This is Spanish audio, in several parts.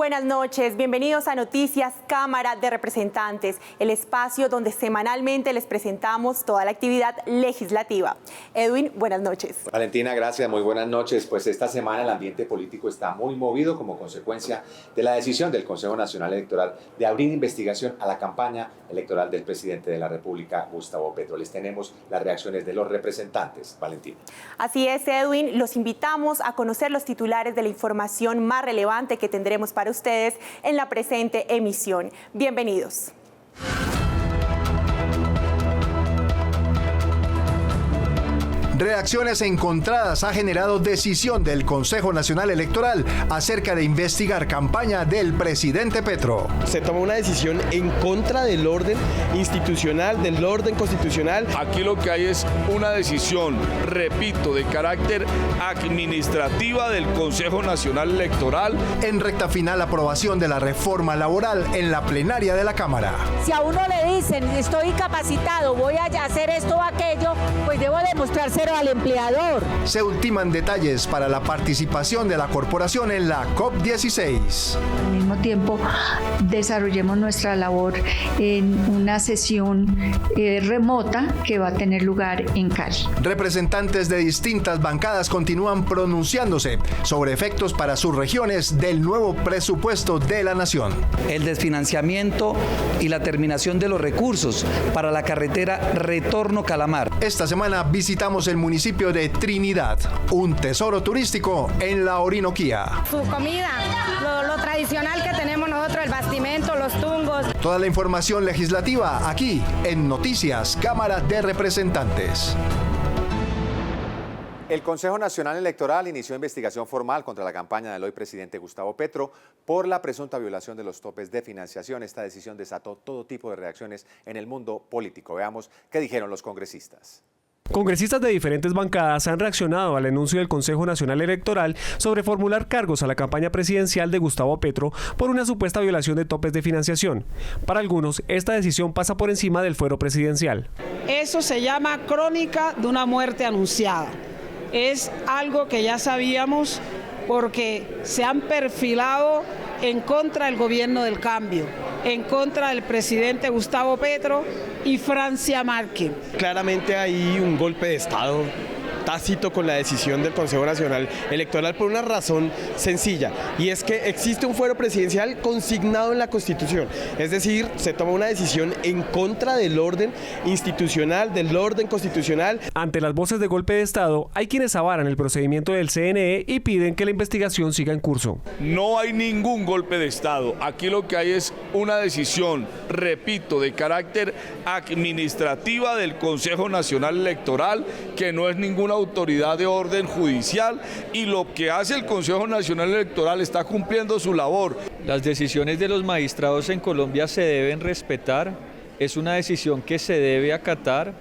Buenas noches, bienvenidos a Noticias Cámara de Representantes, el espacio donde semanalmente les presentamos toda la actividad legislativa. Edwin, buenas noches. Valentina, gracias, muy buenas noches. Pues esta semana el ambiente político está muy movido como consecuencia de la decisión del Consejo Nacional Electoral de abrir investigación a la campaña electoral del presidente de la República, Gustavo Petro. Les tenemos las reacciones de los representantes. Valentina. Así es, Edwin, los invitamos a conocer los titulares de la información más relevante que tendremos para ustedes en la presente emisión. Bienvenidos. Reacciones encontradas ha generado decisión del Consejo Nacional Electoral acerca de investigar campaña del presidente Petro. Se toma una decisión en contra del orden institucional, del orden constitucional. Aquí lo que hay es una decisión, repito, de carácter administrativa del Consejo Nacional Electoral. En recta final, aprobación de la reforma laboral en la plenaria de la Cámara. Si a uno le dicen, estoy incapacitado, voy a hacer esto o aquello, pues debo demostrárselo al empleador. Se ultiman detalles para la participación de la corporación en la COP16. Al mismo tiempo, desarrollemos nuestra labor en una sesión remota que va a tener lugar en Cali. Representantes de distintas bancadas continúan pronunciándose sobre efectos para sus regiones del nuevo presupuesto de la nación. El desfinanciamiento y la terminación de los recursos para la carretera Retorno-Calamar. Esta semana visitamos el municipio de Trinidad, un tesoro turístico en la Orinoquía. Su comida, lo tradicional que tenemos nosotros, el bastimento, los tungos. Toda la información legislativa aquí en Noticias Cámara de Representantes. El Consejo Nacional Electoral inició investigación formal contra la campaña del hoy presidente Gustavo Petro por la presunta violación de los topes de financiación. Esta decisión desató todo tipo de reacciones en el mundo político. Veamos qué dijeron los congresistas. Congresistas de diferentes bancadas han reaccionado al anuncio del Consejo Nacional Electoral sobre formular cargos a la campaña presidencial de Gustavo Petro por una supuesta violación de topes de financiación. Para algunos, esta decisión pasa por encima del fuero presidencial. Eso se llama crónica de una muerte anunciada. Es algo que ya sabíamos porque se han perfilado en contra del gobierno del cambio, en contra del presidente Gustavo Petro y Francia Márquez. Claramente hay un golpe de Estado tácito con la decisión del Consejo Nacional Electoral por una razón sencilla, y es que existe un fuero presidencial consignado en la Constitución, es decir, se toma una decisión en contra del orden institucional, del orden constitucional. Ante las voces de golpe de Estado, hay quienes avalan el procedimiento del CNE y piden que la investigación siga en curso. No hay ningún golpe de Estado. Aquí lo que hay es una decisión, repito, de carácter administrativa del Consejo Nacional Electoral, que no es ninguna autoridad de orden judicial, y lo que hace el Consejo Nacional Electoral está cumpliendo su labor. Las decisiones de los magistrados en Colombia se deben respetar, es una decisión que se debe acatar,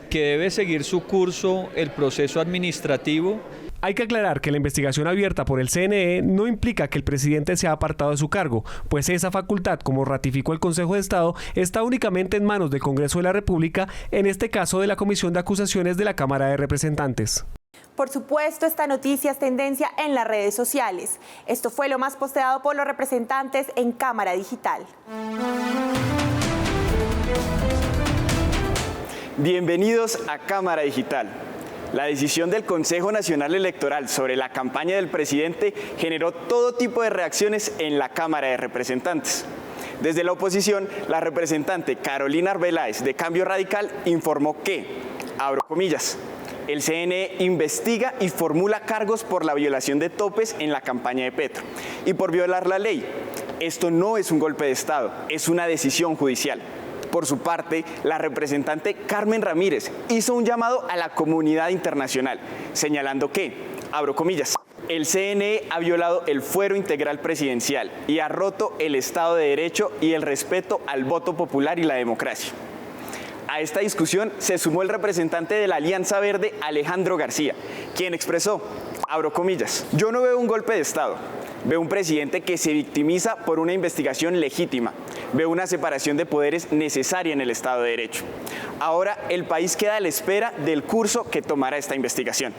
que debe seguir su curso el proceso administrativo. Hay que aclarar que la investigación abierta por el CNE no implica que el presidente sea apartado de su cargo, pues esa facultad, como ratificó el Consejo de Estado, está únicamente en manos del Congreso de la República, en este caso de la Comisión de Acusaciones de la Cámara de Representantes. Por supuesto, esta noticia es tendencia en las redes sociales. Esto fue lo más posteado por los representantes en Cámara Digital. Bienvenidos a Cámara Digital. La decisión del Consejo Nacional Electoral sobre la campaña del presidente generó todo tipo de reacciones en la Cámara de Representantes. Desde la oposición, la representante Carolina Arbeláez de Cambio Radical informó que, abro comillas, el CNE investiga y formula cargos por la violación de topes en la campaña de Petro y por violar la ley. Esto no es un golpe de Estado, es una decisión judicial. Por su parte, la representante Carmen Ramírez hizo un llamado a la comunidad internacional, señalando que, abro comillas, el CNE ha violado el fuero integral presidencial y ha roto el Estado de Derecho y el respeto al voto popular y la democracia. A esta discusión se sumó el representante de la Alianza Verde, Alejandro García, quien expresó, abro comillas, yo no veo un golpe de Estado. Veo un presidente que se victimiza por una investigación legítima. Veo una separación de poderes necesaria en el Estado de Derecho. Ahora el país queda a la espera del curso que tomará esta investigación.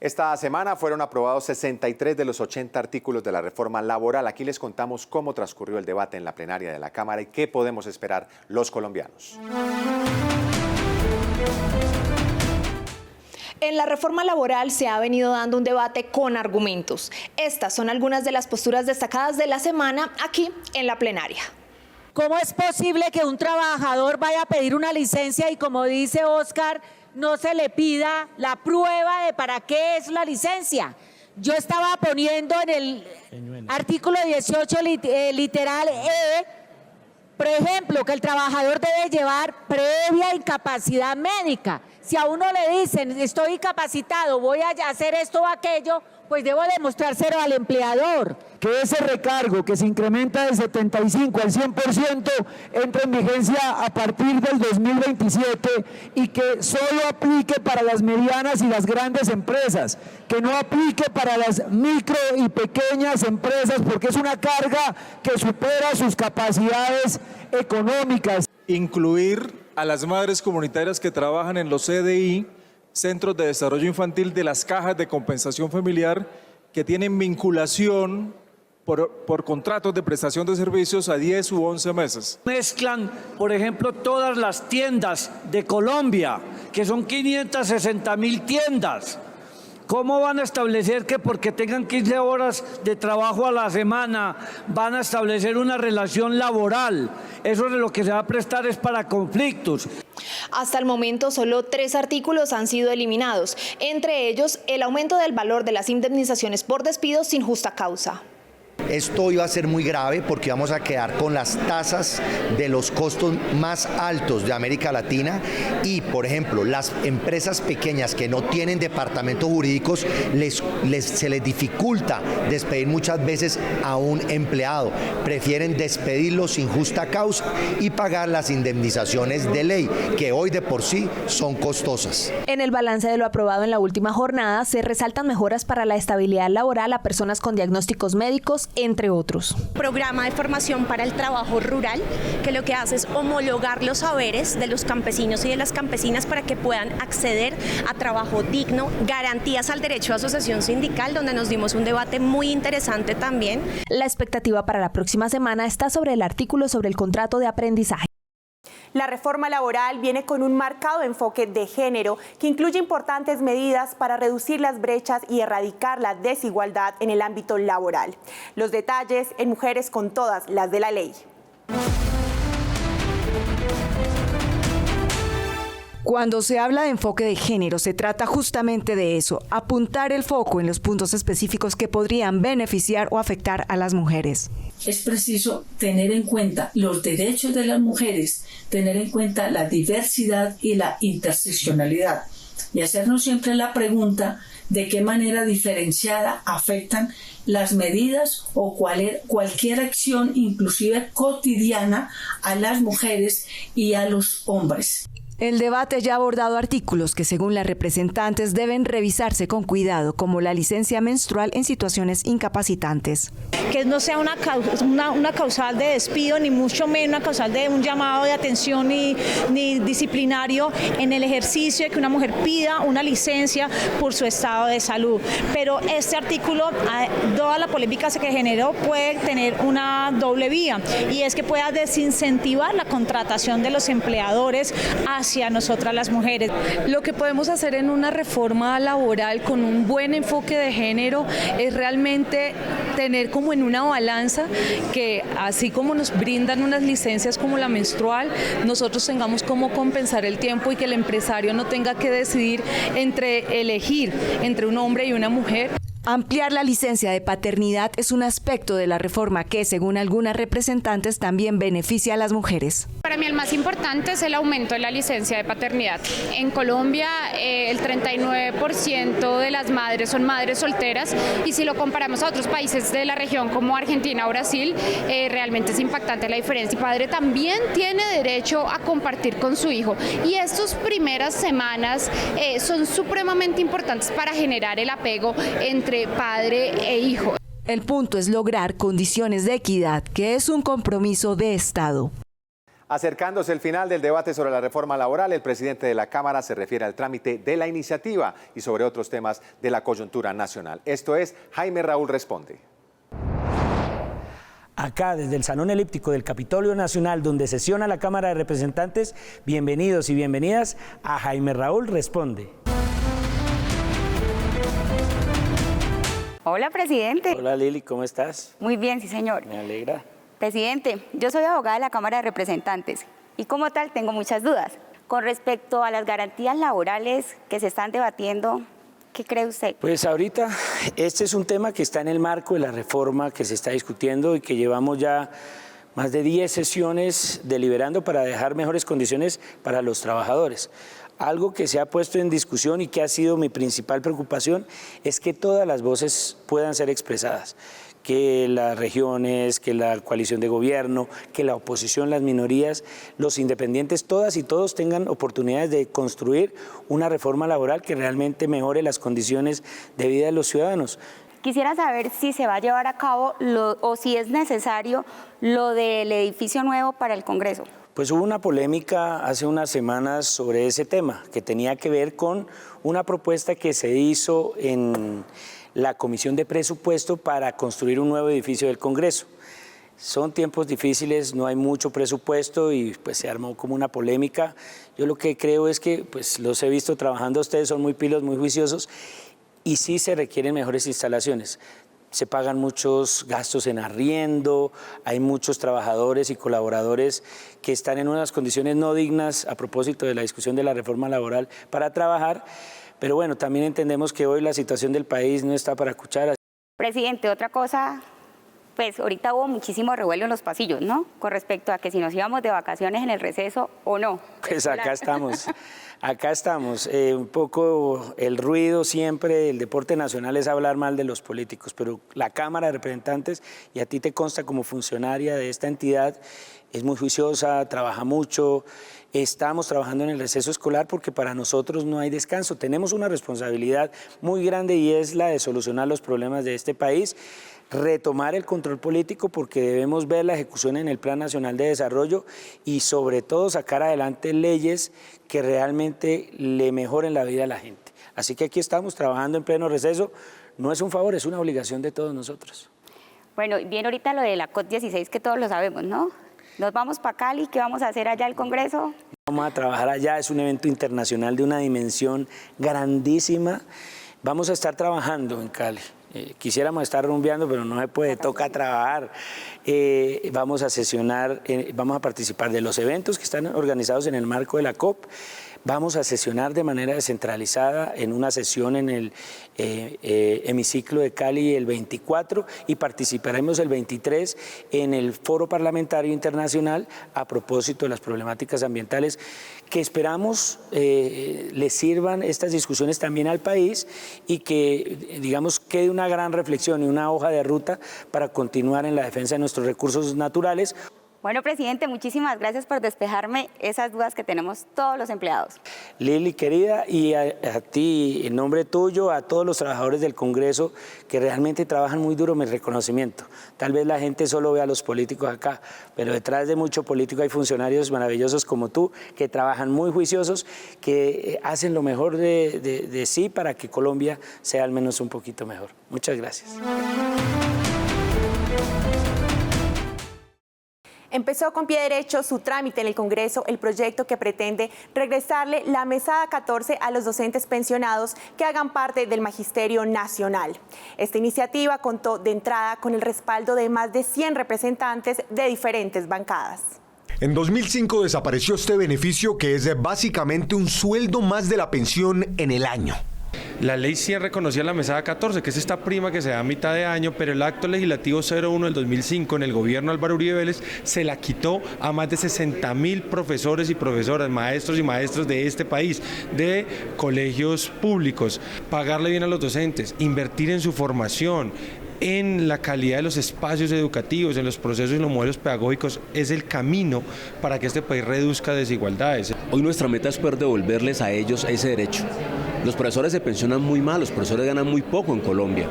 Esta semana fueron aprobados 63 de los 80 artículos de la reforma laboral. Aquí les contamos cómo transcurrió el debate en la plenaria de la Cámara y qué podemos esperar los colombianos. En la reforma laboral se ha venido dando un debate con argumentos. Estas son algunas de las posturas destacadas de la semana aquí en la plenaria. ¿Cómo es posible que un trabajador vaya a pedir una licencia y, como dice Oscar, no se le pida la prueba de para qué es la licencia? Yo estaba poniendo en el artículo 18 literal E, por ejemplo, que el trabajador debe llevar previa incapacidad médica. Si a uno le dicen, estoy incapacitado, voy a hacer esto o aquello, pues debo demostrárselo al empleador. Que ese recargo que se incrementa del 75 al 100% entre en vigencia a partir del 2027 y que solo aplique para las medianas y las grandes empresas, que no aplique para las micro y pequeñas empresas porque es una carga que supera sus capacidades económicas. Incluir a las madres comunitarias que trabajan en los CDI, Centros de Desarrollo Infantil, de las cajas de compensación familiar, que tienen vinculación por contratos de prestación de servicios a 10 u 11 meses. Mezclan, por ejemplo, todas las tiendas de Colombia, que son 560.000 tiendas. ¿Cómo van a establecer que porque tengan 15 horas de trabajo a la semana van a establecer una relación laboral? Eso de lo que se va a prestar es para conflictos. Hasta el momento solo 3 artículos han sido eliminados, entre ellos el aumento del valor de las indemnizaciones por despido sin justa causa. Esto iba a ser muy grave porque vamos a quedar con las tasas de los costos más altos de América Latina y, por ejemplo, las empresas pequeñas que no tienen departamentos jurídicos se les dificulta despedir muchas veces a un empleado. Prefieren despedirlo sin justa causa y pagar las indemnizaciones de ley, que hoy de por sí son costosas. En el balance de lo aprobado en la última jornada se resaltan mejoras para la estabilidad laboral a personas con diagnósticos médicos, entre otros. Programa de formación para el trabajo rural, que lo que hace es homologar los saberes de los campesinos y de las campesinas para que puedan acceder a trabajo digno, garantías al derecho a asociación sindical, donde nos dimos un debate muy interesante también. La expectativa para la próxima semana está sobre el artículo sobre el contrato de aprendizaje. La reforma laboral viene con un marcado enfoque de género que incluye importantes medidas para reducir las brechas y erradicar la desigualdad en el ámbito laboral. Los detalles en Mujeres con todas las de la ley. Cuando se habla de enfoque de género, se trata justamente de eso, apuntar el foco en los puntos específicos que podrían beneficiar o afectar a las mujeres. Es preciso tener en cuenta los derechos de las mujeres, tener en cuenta la diversidad y la interseccionalidad y hacernos siempre la pregunta de qué manera diferenciada afectan las medidas o cualquier acción, inclusive cotidiana, a las mujeres y a los hombres. El debate ya ha abordado artículos que, según las representantes, deben revisarse con cuidado, como la licencia menstrual en situaciones incapacitantes. Que no sea una causal de despido, ni mucho menos una causal de un llamado de atención ni disciplinario en el ejercicio de que una mujer pida una licencia por su estado de salud. Pero este artículo, toda la polémica que generó, puede tener una doble vía, y es que pueda desincentivar la contratación de los empleadores hacia nosotras las mujeres. Lo que podemos hacer en una reforma laboral con un buen enfoque de género es realmente tener como en una balanza que, así como nos brindan unas licencias como la menstrual, nosotros tengamos cómo compensar el tiempo y que el empresario no tenga que decidir elegir entre un hombre y una mujer. Ampliar la licencia de paternidad es un aspecto de la reforma que, según algunas representantes, también beneficia a las mujeres. Para mí el más importante es el aumento de la licencia de paternidad. En Colombia el 39% de las madres son madres solteras, y si lo comparamos a otros países de la región como Argentina o Brasil, realmente es impactante la diferencia. El padre también tiene derecho a compartir con su hijo, y estas primeras semanas son supremamente importantes para generar el apego entre padre e hijo. El punto es lograr condiciones de equidad, que es un compromiso de Estado. Acercándose el final del debate sobre la reforma laboral, el presidente de la Cámara se refiere al trámite de la iniciativa y sobre otros temas de la coyuntura nacional. Esto es Jaime Raúl Responde. Acá, desde el Salón Elíptico del Capitolio Nacional, donde sesiona la Cámara de Representantes, bienvenidos y bienvenidas a Jaime Raúl Responde. Hola, presidente. Hola, Lili, ¿cómo estás? Muy bien, sí, señor. Me alegra. Presidente, yo soy abogada de la Cámara de Representantes y como tal tengo muchas dudas. Con respecto a las garantías laborales que se están debatiendo, ¿qué cree usted? Pues ahorita este es un tema que está en el marco de la reforma que se está discutiendo y que llevamos ya más de 10 sesiones deliberando para dejar mejores condiciones para los trabajadores. Algo que se ha puesto en discusión y que ha sido mi principal preocupación es que todas las voces puedan ser expresadas, que las regiones, que la coalición de gobierno, que la oposición, las minorías, los independientes, todas y todos tengan oportunidades de construir una reforma laboral que realmente mejore las condiciones de vida de los ciudadanos. Quisiera saber si se va a llevar a cabo o si es necesario lo del edificio nuevo para el Congreso. Pues hubo una polémica hace unas semanas sobre ese tema, que tenía que ver con una propuesta que se hizo en la Comisión de Presupuesto para construir un nuevo edificio del Congreso. Son tiempos difíciles, no hay mucho presupuesto y pues se armó como una polémica. Yo lo que creo es que pues los he visto trabajando, ustedes son muy pilos, muy juiciosos y sí se requieren mejores instalaciones. Se pagan muchos gastos en arriendo, hay muchos trabajadores y colaboradores que están en unas condiciones no dignas a propósito de la discusión de la reforma laboral para trabajar, pero bueno, también entendemos que hoy la situación del país no está para cucharas. Presidente, otra cosa, pues ahorita hubo muchísimo revuelo en los pasillos, ¿no? Con respecto a que si nos íbamos de vacaciones en el receso o no. Pues acá estamos. Acá estamos, un poco el ruido siempre, el deporte nacional es hablar mal de los políticos, pero la Cámara de Representantes, y a ti te consta como funcionaria de esta entidad, es muy juiciosa, trabaja mucho, estamos trabajando en el receso escolar porque para nosotros no hay descanso, tenemos una responsabilidad muy grande y es la de solucionar los problemas de este país, retomar el control político porque debemos ver la ejecución en el Plan Nacional de Desarrollo y sobre todo sacar adelante leyes que realmente le mejoren la vida a la gente. Así que aquí estamos trabajando en pleno receso, no es un favor, es una obligación de todos nosotros. Bueno, bien ahorita lo de la COP16 que todos lo sabemos, ¿no? Nos vamos para Cali, ¿qué vamos a hacer allá el Congreso? Vamos a trabajar allá, es un evento internacional de una dimensión grandísima. Vamos a estar trabajando en Cali. Quisiéramos estar rumbeando, pero no se puede, toca trabajar. Vamos a sesionar, vamos a participar de los eventos que están organizados en el marco de la COP. Vamos a sesionar de manera descentralizada en una sesión en el hemiciclo de Cali el 24 y participaremos el 23 en el Foro Parlamentario Internacional a propósito de las problemáticas ambientales que esperamos le sirvan estas discusiones también al país y que, digamos, quede una gran reflexión y una hoja de ruta para continuar en la defensa de nuestros recursos naturales. Bueno, presidente, muchísimas gracias por despejarme esas dudas que tenemos todos los empleados. Lili, querida, y a ti, en nombre tuyo, a todos los trabajadores del Congreso que realmente trabajan muy duro, mi reconocimiento. Tal vez la gente solo ve a los políticos acá, pero detrás de mucho político hay funcionarios maravillosos como tú, que trabajan muy juiciosos, que hacen lo mejor de sí para que Colombia sea al menos un poquito mejor. Muchas gracias. Empezó con pie derecho su trámite en el Congreso el proyecto que pretende regresarle la mesada 14 a los docentes pensionados que hagan parte del Magisterio Nacional. Esta iniciativa contó de entrada con el respaldo de más de 100 representantes de diferentes bancadas. En 2005 desapareció este beneficio que es básicamente un sueldo más de la pensión en el año. La ley 100 reconocía la mesada 14, que es esta prima que se da a mitad de año, pero el acto legislativo 01 del 2005 en el gobierno de Álvaro Uribe Vélez se la quitó a más de 60.000 profesores y profesoras, maestros y maestras de este país, de colegios públicos. Pagarle bien a los docentes, invertir en su formación, en la calidad de los espacios educativos, en los procesos y los modelos pedagógicos, es el camino para que este país reduzca desigualdades. Hoy nuestra meta es poder devolverles a ellos ese derecho. Los profesores se pensionan muy mal, los profesores ganan muy poco en Colombia.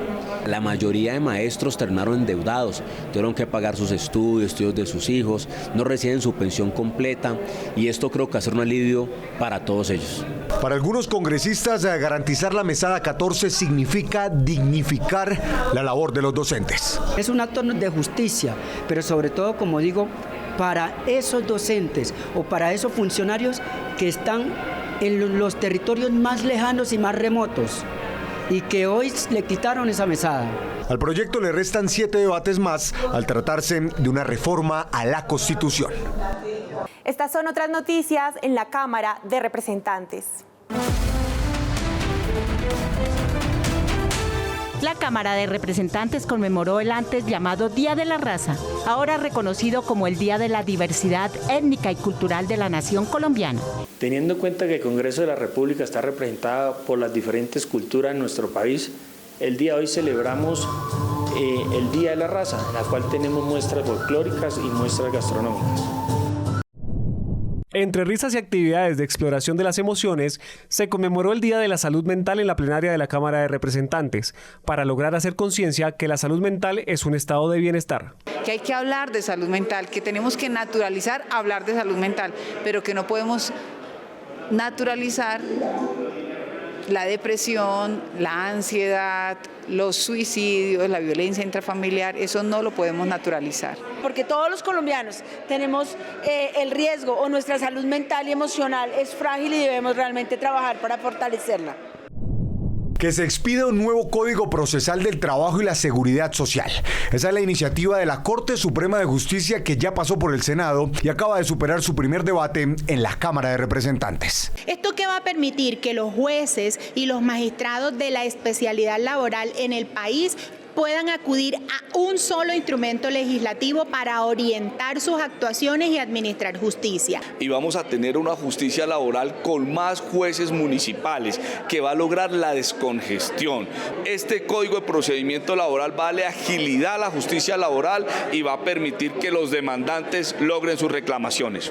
La mayoría de maestros terminaron endeudados, tuvieron que pagar sus estudios de sus hijos, no reciben su pensión completa y esto creo que va a ser un alivio para todos ellos. Para algunos congresistas, garantizar la mesada 14 significa dignificar la labor de los docentes. Es un acto de justicia, pero sobre todo, como digo, para esos docentes o para esos funcionarios que están en los territorios más lejanos y más remotos y que hoy le quitaron esa mesada. Al proyecto le restan 7 debates más al tratarse de una reforma a la Constitución. Estas son otras noticias en la Cámara de Representantes. La Cámara de Representantes conmemoró el antes llamado Día de la Raza, ahora reconocido como el Día de la Diversidad Étnica y Cultural de la Nación Colombiana. Teniendo en cuenta que el Congreso de la República está representado por las diferentes culturas en nuestro país, el día de hoy celebramos el Día de la Raza, en la cual tenemos muestras folclóricas y muestras gastronómicas. Entre risas y actividades de exploración de las emociones, se conmemoró el Día de la Salud Mental en la plenaria de la Cámara de Representantes, para lograr hacer conciencia que la salud mental es un estado de bienestar. Que hay que hablar de salud mental, que tenemos que naturalizar hablar de salud mental, pero que no podemos naturalizar la depresión, la ansiedad, los suicidios, la violencia intrafamiliar, eso no lo podemos naturalizar. Porque todos los colombianos tenemos el riesgo o nuestra salud mental y emocional es frágil y debemos realmente trabajar para fortalecerla. Que se expida un nuevo Código Procesal del Trabajo y la Seguridad Social. Esa es la iniciativa de la Corte Suprema de Justicia que ya pasó por el Senado y acaba de superar su primer debate en la Cámara de Representantes. ¿Esto qué va a permitir? Que los jueces y los magistrados de la especialidad laboral en el país puedan acudir a un solo instrumento legislativo para orientar sus actuaciones y administrar justicia. Y vamos a tener una justicia laboral con más jueces municipales que va a lograr la descongestión. Este Código de Procedimiento Laboral va a darle agilidad a la justicia laboral y va a permitir que los demandantes logren sus reclamaciones.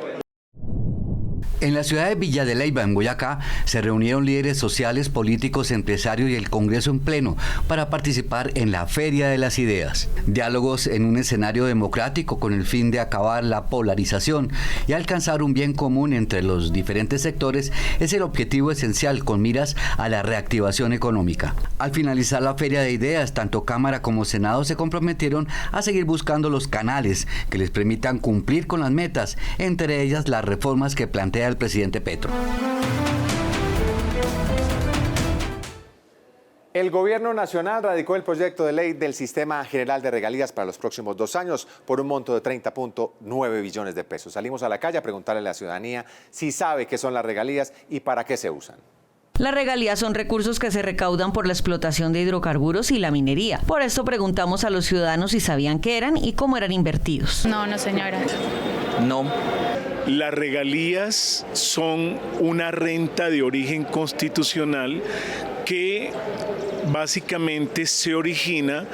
En la ciudad de Villa de Leyva, en Boyacá, se reunieron líderes sociales, políticos, empresarios y el Congreso en pleno para participar en la Feria de las Ideas. Diálogos en un escenario democrático con el fin de acabar la polarización y alcanzar un bien común entre los diferentes sectores es el objetivo esencial con miras a la reactivación económica. Al finalizar la Feria de Ideas, tanto Cámara como Senado se comprometieron a seguir buscando los canales que les permitan cumplir con las metas, entre ellas las reformas que plantea el presidente Petro. El Gobierno Nacional radicó el proyecto de ley del Sistema General de Regalías para los próximos 2 años por un monto de 30.9 billones de pesos. Salimos a la calle a preguntarle a la ciudadanía si sabe qué son las regalías y para qué se usan. Las regalías son recursos que se recaudan por la explotación de hidrocarburos y la minería. Por esto preguntamos a los ciudadanos si sabían qué eran y cómo eran invertidos. No, señora. No. Las regalías son una renta de origen constitucional que básicamente se origina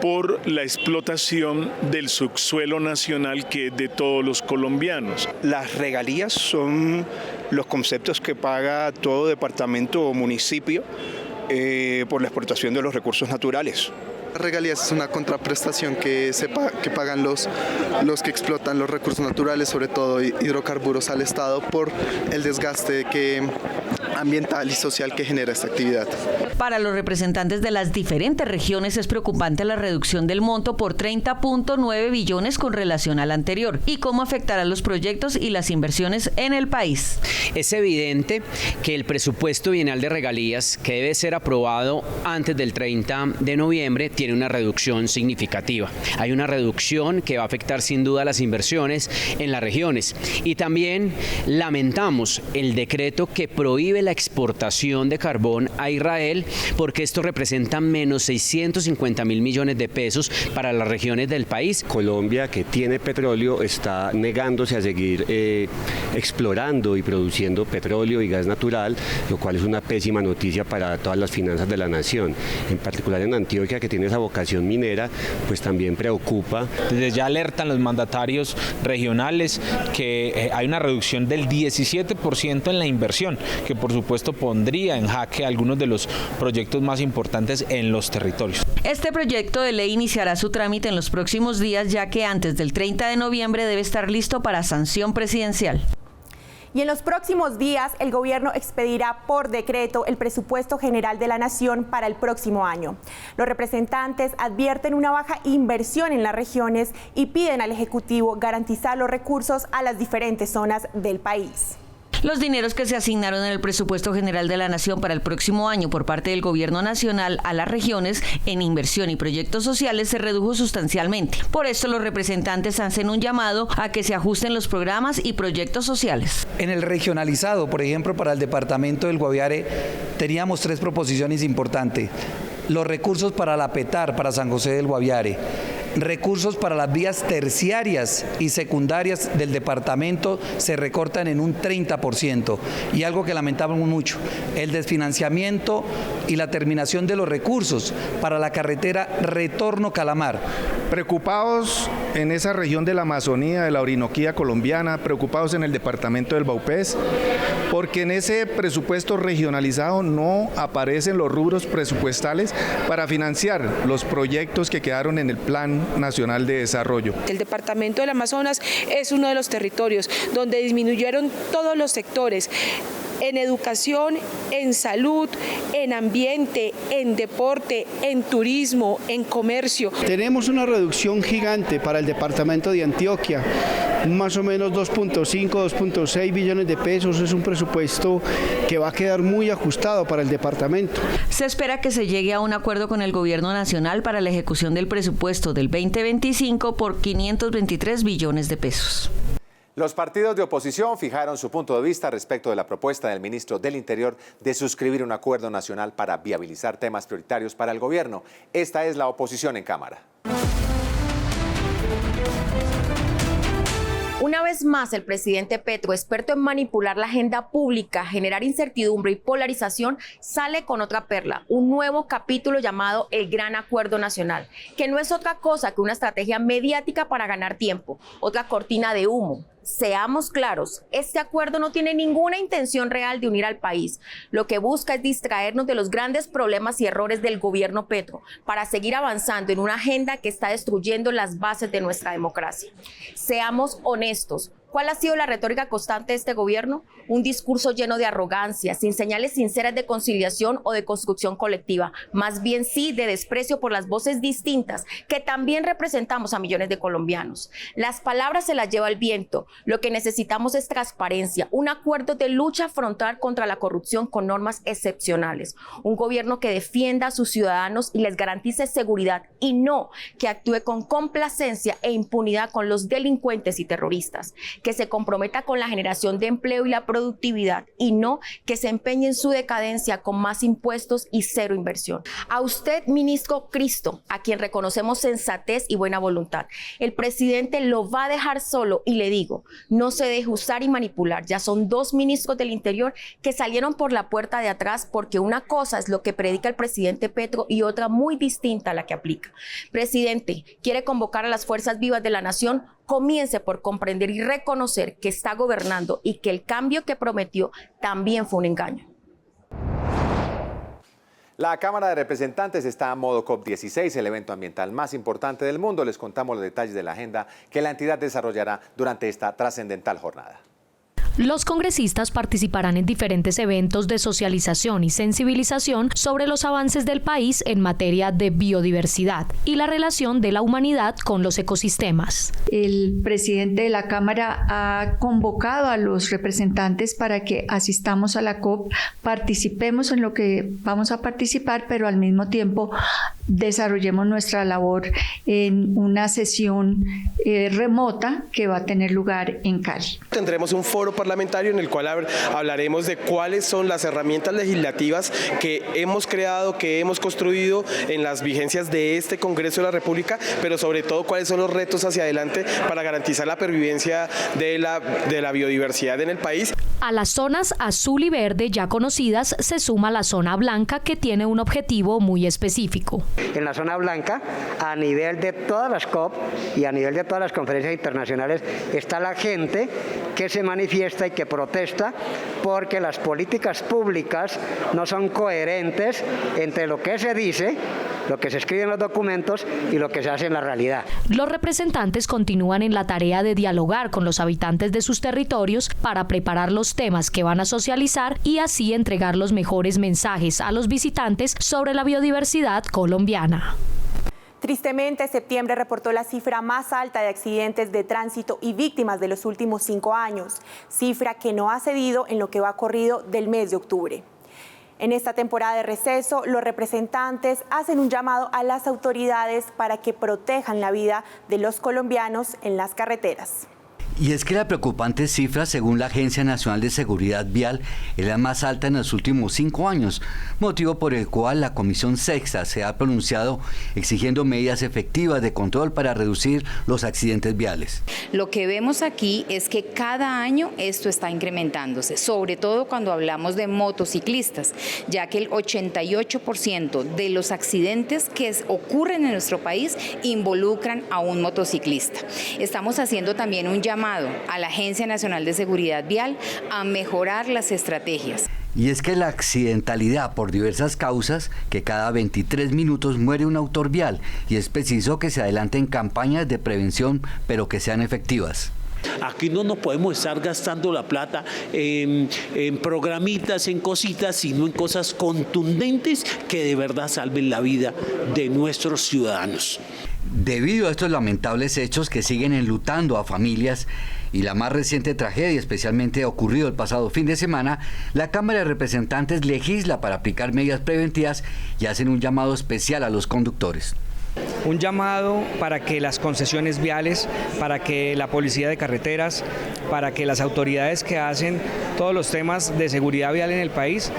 por la explotación del subsuelo nacional que es de todos los colombianos. Las regalías son los conceptos que paga todo departamento o municipio por la explotación de los recursos naturales. Regalías es una contraprestación que pagan los que explotan los recursos naturales, sobre todo hidrocarburos, al Estado por el desgaste ambiental y social que genera esta actividad. Para los representantes de las diferentes regiones es preocupante la reducción del monto por 30.9 billones con relación al anterior y cómo afectará los proyectos y las inversiones en el país. Es evidente que el presupuesto bienal de regalías, que debe ser aprobado antes del 30 de noviembre, tiene una reducción significativa. Hay una reducción que va a afectar sin duda las inversiones en las regiones. Y también lamentamos el decreto que prohíbe la exportación de carbón a Israel, porque esto representa menos 650.000 millones de pesos para las regiones del país. Colombia, que tiene petróleo, está negándose a seguir explorando y produciendo petróleo y gas natural, lo cual es una pésima noticia para todas las finanzas de la nación. En particular en Antioquia, que tiene esa vocación minera, pues también preocupa. Desde ya alertan los mandatarios regionales que hay una reducción del 17% en la inversión, que por supuesto pondría en jaque algunos de los proyectos más importantes en los territorios. Este proyecto de ley iniciará su trámite en los próximos días, ya que antes del 30 de noviembre debe estar listo para sanción presidencial. Y en los próximos días, el gobierno expedirá por decreto el presupuesto general de la Nación para el próximo año. Los representantes advierten una baja inversión en las regiones y piden al Ejecutivo garantizar los recursos a las diferentes zonas del país. Los dineros que se asignaron en el presupuesto general de la Nación para el próximo año por parte del Gobierno Nacional a las regiones en inversión y proyectos sociales se redujo sustancialmente. Por esto, los representantes hacen un llamado a que se ajusten los programas y proyectos sociales. En el regionalizado, por ejemplo, para el departamento del Guaviare, teníamos 3 proposiciones importantes. Los recursos para la PETAR, para San José del Guaviare. Recursos para las vías terciarias y secundarias del departamento se recortan en un 30%. Y algo que lamentamos mucho, el desfinanciamiento y la terminación de los recursos para la carretera Retorno Calamar. Preocupados en esa región de la Amazonía, de la Orinoquía colombiana, preocupados en el departamento del Baupés, porque en ese presupuesto regionalizado no aparecen los rubros presupuestales para financiar los proyectos que quedaron en el Plan Nacional de Desarrollo. El departamento del Amazonas es uno de los territorios donde disminuyeron todos los sectores, en educación, en salud, en ambiente, en deporte, en turismo, en comercio. Tenemos una reducción gigante para el departamento de Antioquia, más o menos 2.5, 2.6 billones de pesos. Es un presupuesto que va a quedar muy ajustado para el departamento. Se espera que se llegue a un acuerdo con el Gobierno Nacional para la ejecución del presupuesto del 2025 por 523 billones de pesos. Los partidos de oposición fijaron su punto de vista respecto de la propuesta del ministro del Interior de suscribir un acuerdo nacional para viabilizar temas prioritarios para el gobierno. Esta es la oposición en Cámara. Una vez más, el presidente Petro, experto en manipular la agenda pública, generar incertidumbre y polarización, sale con otra perla, un nuevo capítulo llamado el Gran Acuerdo Nacional, que no es otra cosa que una estrategia mediática para ganar tiempo, otra cortina de humo. Seamos claros, este acuerdo no tiene ninguna intención real de unir al país. Lo que busca es distraernos de los grandes problemas y errores del gobierno Petro para seguir avanzando en una agenda que está destruyendo las bases de nuestra democracia. Seamos honestos. ¿Cuál ha sido la retórica constante de este gobierno? Un discurso lleno de arrogancia, sin señales sinceras de conciliación o de construcción colectiva, más bien sí de desprecio por las voces distintas que también representamos a millones de colombianos. Las palabras se las lleva el viento. Lo que necesitamos es transparencia, un acuerdo de lucha frontal contra la corrupción con normas excepcionales, un gobierno que defienda a sus ciudadanos y les garantice seguridad y no que actúe con complacencia e impunidad con los delincuentes y terroristas, que se comprometa con la generación de empleo y la productividad y no que se empeñe en su decadencia con más impuestos y cero inversión. A usted, ministro Cristo, a quien reconocemos sensatez y buena voluntad, el presidente lo va a dejar solo y le digo, no se deje usar y manipular. Ya son 2 ministros del Interior que salieron por la puerta de atrás porque una cosa es lo que predica el presidente Petro y otra muy distinta a la que aplica. Presidente, ¿quiere convocar a las fuerzas vivas de la nación? Comience por comprender y reconocer que está gobernando y que el cambio que prometió también fue un engaño. La Cámara de Representantes está a modo COP16, el evento ambiental más importante del mundo. Les contamos los detalles de la agenda que la entidad desarrollará durante esta trascendental jornada. Los congresistas participarán en diferentes eventos de socialización y sensibilización sobre los avances del país en materia de biodiversidad y la relación de la humanidad con los ecosistemas. El presidente de la Cámara ha convocado a los representantes para que asistamos a la COP, participemos en lo que vamos a participar, pero al mismo tiempo desarrollemos nuestra labor en una sesión remota que va a tener lugar en Cali. Tendremos un foro parlamentario parlamentario en el cual hablaremos de cuáles son las herramientas legislativas que hemos creado, que hemos construido en las vigencias de este Congreso de la República, pero sobre todo cuáles son los retos hacia adelante para garantizar la pervivencia de la biodiversidad en el país. A las zonas azul y verde ya conocidas se suma la zona blanca, que tiene un objetivo muy específico. En la zona blanca, a nivel de todas las COP y a nivel de todas las conferencias internacionales, está la gente que se manifiesta y que protesta porque las políticas públicas no son coherentes entre lo que se dice, lo que se escribe en los documentos y lo que se hace en la realidad. Los representantes continúan en la tarea de dialogar con los habitantes de sus territorios para preparar los temas que van a socializar y así entregar los mejores mensajes a los visitantes sobre la biodiversidad colombiana. Tristemente, septiembre reportó la cifra más alta de accidentes de tránsito y víctimas de los últimos 5 años, cifra que no ha cedido en lo que va corrido del mes de octubre. En esta temporada de receso, los representantes hacen un llamado a las autoridades para que protejan la vida de los colombianos en las carreteras. Y es que la preocupante cifra, según la Agencia Nacional de Seguridad Vial, es la más alta en los últimos 5 años, motivo por el cual la Comisión Sexta se ha pronunciado exigiendo medidas efectivas de control para reducir los accidentes viales. Lo que vemos aquí es que cada año esto está incrementándose, sobre todo cuando hablamos de motociclistas, ya que el 88% de los accidentes que ocurren en nuestro país involucran a un motociclista. Estamos haciendo también un llamado a la Agencia Nacional de Seguridad Vial a mejorar las estrategias. Y es que la accidentalidad por diversas causas, que cada 23 minutos muere un autor vial, y es preciso que se adelanten campañas de prevención, pero que sean efectivas. Aquí no nos podemos estar gastando la plata en programitas, en cositas, sino en cosas contundentes que de verdad salven la vida de nuestros ciudadanos. Debido a estos lamentables hechos que siguen enlutando a familias y la más reciente tragedia, especialmente ocurrido el pasado fin de semana, la Cámara de Representantes legisla para aplicar medidas preventivas y hacen un llamado especial a los conductores. Un llamado para que las concesiones viales, para que la policía de carreteras, para que las autoridades que hacen todos los temas de seguridad vial en el país,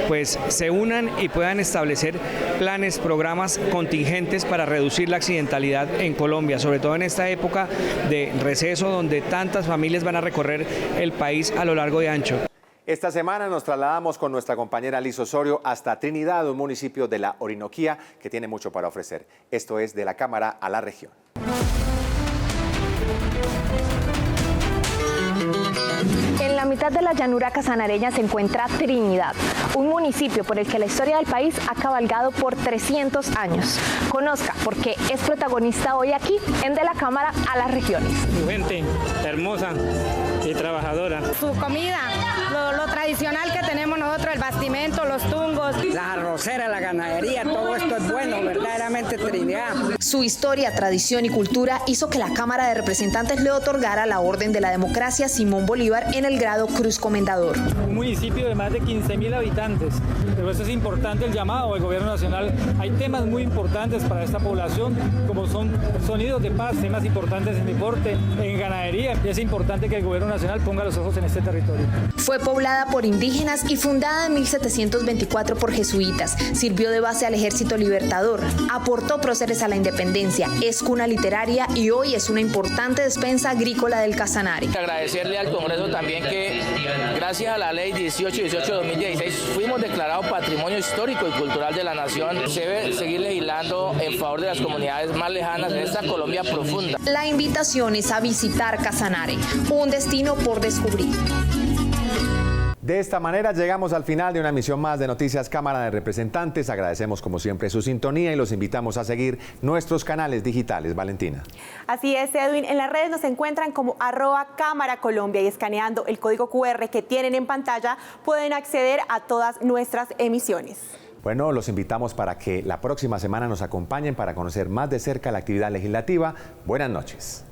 pues se unan y puedan establecer planes, programas contingentes para reducir la accidentalidad en Colombia, sobre todo en esta época de receso donde tantas familias van a recorrer el país a lo largo y ancho. Esta semana nos trasladamos con nuestra compañera Liz Osorio hasta Trinidad, un municipio de la Orinoquía que tiene mucho para ofrecer. Esto es De la Cámara a la Región. En la mitad de la llanura casanareña se encuentra Trinidad, un municipio por el que la historia del país ha cabalgado por 300 años. Conozca por qué es protagonista hoy aquí en De la Cámara a las Regiones. Su gente hermosa y trabajadora. Su comida, lo tradicional que tenemos nosotros, el bastimento, los tungos. La arrocera, la ganadería, todo esto es bueno, verdaderamente Trinidad. Su historia, tradición y cultura hizo que la Cámara de Representantes le otorgara la Orden de la Democracia Simón Bolívar en el grado Cruz Comendador. Un municipio de más de 15.000 habitantes, pero eso es importante el llamado del gobierno nacional. Hay temas muy importantes para esta población, como son sonidos de paz, temas importantes en deporte, en ganadería, y es importante que el gobierno nacional ponga los ojos en este territorio. Fue poblada por indígenas y fundada en 1724 por jesuitas. Sirvió de base al Ejército Libertador, aportó próceres a la independencia, es cuna literaria y hoy es una importante despensa agrícola del Casanare. Agradecerle al Congreso también que gracias a la ley 1818-2016 fuimos declarados Patrimonio Histórico y Cultural de la Nación. Se debe seguir legislando en favor de las comunidades más lejanas de esta Colombia profunda. La invitación es a visitar Casanare, un destino por descubrir. De esta manera llegamos al final de una emisión más de Noticias Cámara de Representantes. Agradecemos como siempre su sintonía y los invitamos a seguir nuestros canales digitales. Valentina. Así es, Edwin. En las redes nos encuentran como @Cámara Colombia y escaneando el código QR que tienen en pantalla pueden acceder a todas nuestras emisiones. Bueno, los invitamos para que la próxima semana nos acompañen para conocer más de cerca la actividad legislativa. Buenas noches.